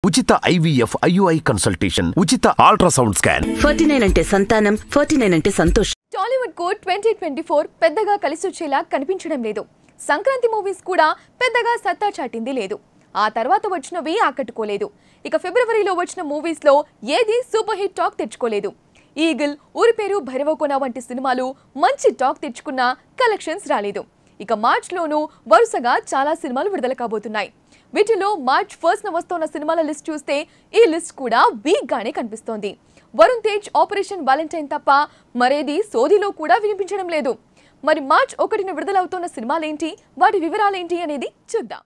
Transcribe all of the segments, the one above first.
ఉచిత IVF IUI consultation, ఉచిత ultrasound scan. 49 అంటే సంతానం, 49 అంటే సంతోషం. టాలీవుడ్ కు 2024 పెద్దగా కలిసొచ్చేలా కనిపించడం లేదు. సంక్రాంతి మూవీస్ కూడా పెద్దగా సత్తా చాటింది లేదు. ఆ తర్వాత వచ్చినవి ఆకట్టుకోలేదు. ఇక ఫిబ్రవరిలో వచ్చిన మూవీస్ లో ఏది సూపర్ హిట్ టాక్ తెచ్చుకోలేదు. ఈగిల్, ఊరి పేరు భైరవకోన వంటి సినిమాలు మంచి టాక్ తెచ్చుకున్నా కలెక్షన్స్ రాలేదు. ఇక మార్చ్ లోనూ వరుసగా చాలా సినిమాలు విడుదల కాబోతున్నాయి. వీటిలో మార్చ్ 1న వస్తున్న సినిమాల లిస్ట్ చూస్తే ఈ లిస్ట్ కూడా వీక్ గానే కనిపిస్తోంది. వరుణ్ తేజ్ ఆపరేషన్ వాలంటైన్ తప్ప మరేది సోదిలో కూడా వినిపించడం లేదు. మరి మార్చ్ 1న విడుదలవుతున్న సినిమాలేంటి, వాటి వివరాలేంటి అనేది చూద్దాం.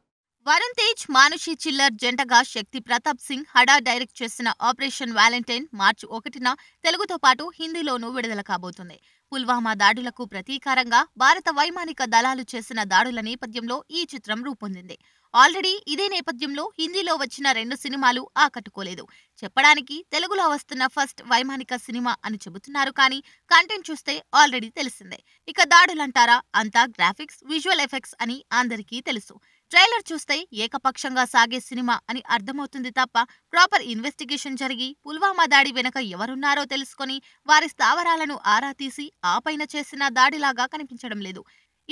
వరుణ్ తేజ్, మానుషి చిల్లర్ జంటగా శక్తి ప్రతాప్ సింగ్ హడా డైరెక్ట్ చేసిన ఆపరేషన్ వాలంటైన్ మార్చి 1న తెలుగుతో పాటు హిందీలోనూ విడుదల కాబోతుంది. పుల్వామా దాడులకు ప్రతీకారంగా భారత వైమానిక దళాలు చేసిన దాడుల నేపథ్యంలో ఈ చిత్రం రూపొందింది. ఆల్రెడీ ఇదే నేపథ్యంలో హిందీలో వచ్చిన 2 సినిమాలు ఆకట్టుకోలేదు. చెప్పడానికి తెలుగులో వస్తున్న ఫస్ట్ వైమానిక సినిమా అని చెబుతున్నారు, కానీ కంటెంట్ చూస్తే ఆల్రెడీ తెలిసిందే. ఇక దాడులంటారా, అంతా గ్రాఫిక్స్, విజువల్ ఎఫెక్ట్స్ అని అందరికీ తెలుసు. ట్రైలర్ చూస్తే ఏకపక్షంగా సాగే సినిమా అని అర్థమవుతుంది తప్ప ప్రాపర్ ఇన్వెస్టిగేషన్ జరిగి పుల్వామా దాడి వెనక ఎవరున్నారో తెలుసుకొని వారి స్థావరాలను ఆరా తీసి ఆ పైన చేసిన దాడిలాగా కనిపించడం లేదు.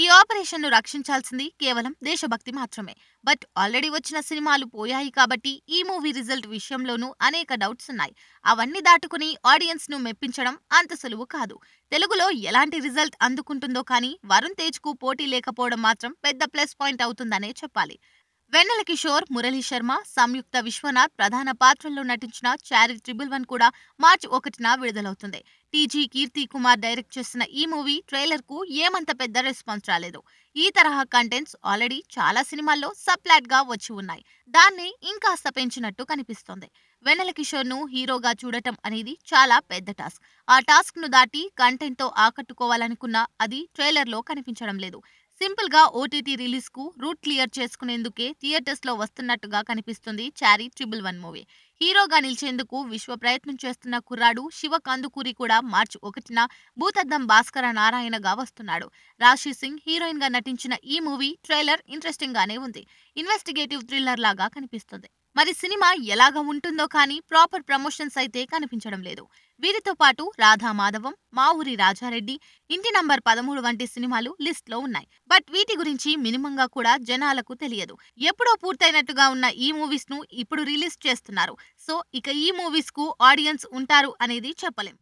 ఈ ఆపరేషన్ ను రక్షించాల్సింది కేవలం దేశభక్తి మాత్రమే. బట్ ఆల్రెడీ వచ్చిన సినిమాలు పోయాయి కాబట్టి ఈ మూవీ రిజల్ట్ విషయంలోనూ అనేక డౌట్స్ ఉన్నాయి. అవన్నీ దాటుకుని ఆడియన్స్ ను మెప్పించడం అంత సులువు కాదు. తెలుగులో ఎలాంటి రిజల్ట్ అందుకుంటుందో కానీ వరుణ్ తేజ్ కు పోటీ లేకపోవడం మాత్రం పెద్ద ప్లస్ పాయింట్ అవుతుందనే చెప్పాలి. వెన్నెల కిషోర్, మురళీ శర్మ, సంయుక్త విశ్వనాథ్ ప్రధాన పాత్రల్లో నటించిన చారీ 111 కూడా మార్చి 1న విడుదలవుతుంది. టీజీ కీర్తి కుమార్ డైరెక్ట్ చేసిన ఈ మూవీ ట్రైలర్ కు ఏమంత పెద్ద రెస్పాన్స్ రాలేదు. ఈ తరహా కంటెంట్స్ ఆల్రెడీ చాలా సినిమాల్లో సప్లాట్ గా వచ్చి ఉన్నాయి. దాన్ని ఇంకాస్త పెంచినట్టు కనిపిస్తోంది. వెన్నెల కిషోర్ ను హీరోగా చూడటం అనేది చాలా పెద్ద టాస్క్. ఆ టాస్క్ ను దాటి కంటెంట్ తో ఆకట్టుకోవాలనుకున్నా అది ట్రైలర్ లో కనిపించడం లేదు. సింపుల్ గా ఓటీటీ రిలీజ్ కు రూట్ క్లియర్ చేసుకునేందుకే థియేటర్స్ లో వస్తున్నట్టుగా కనిపిస్తుంది చారీ 111 మూవీ. హీరోగా నిలిచేందుకు విశ్వ ప్రయత్నం చేస్తున్న కుర్రాడు శివ కందుకూరి కూడా మార్చి 1న భూతద్దం భాస్కర నారాయణగా వస్తున్నాడు. రాశి సింగ్ హీరోయిన్ గా నటించిన ఈ మూవీ ట్రైలర్ ఇంట్రెస్టింగ్ గానే ఉంది. ఇన్వెస్టిగేటివ్ థ్రిల్లర్ లాగా కనిపిస్తుంది. మరి సినిమా ఎలాగా ఉంటుందో కానీ ప్రాపర్ ప్రమోషన్స్ అయితే కనిపించడం లేదు. వీరితో పాటు రాధా మాధవం, మా ఊరి రాజారెడ్డి, ఇంటి నంబర్ 13 వంటి సినిమాలు లిస్ట్ లో ఉన్నాయి. బట్ వీటి గురించి మినిమంగా కూడా జనాలకు తెలియదు. ఎప్పుడో పూర్తయినట్టుగా ఉన్న ఈ మూవీస్ ను ఇప్పుడు రిలీజ్ చేస్తున్నారు. సో ఇక ఈ మూవీస్ కు ఆడియన్స్ ఉంటారు అనేది చెప్పలేం.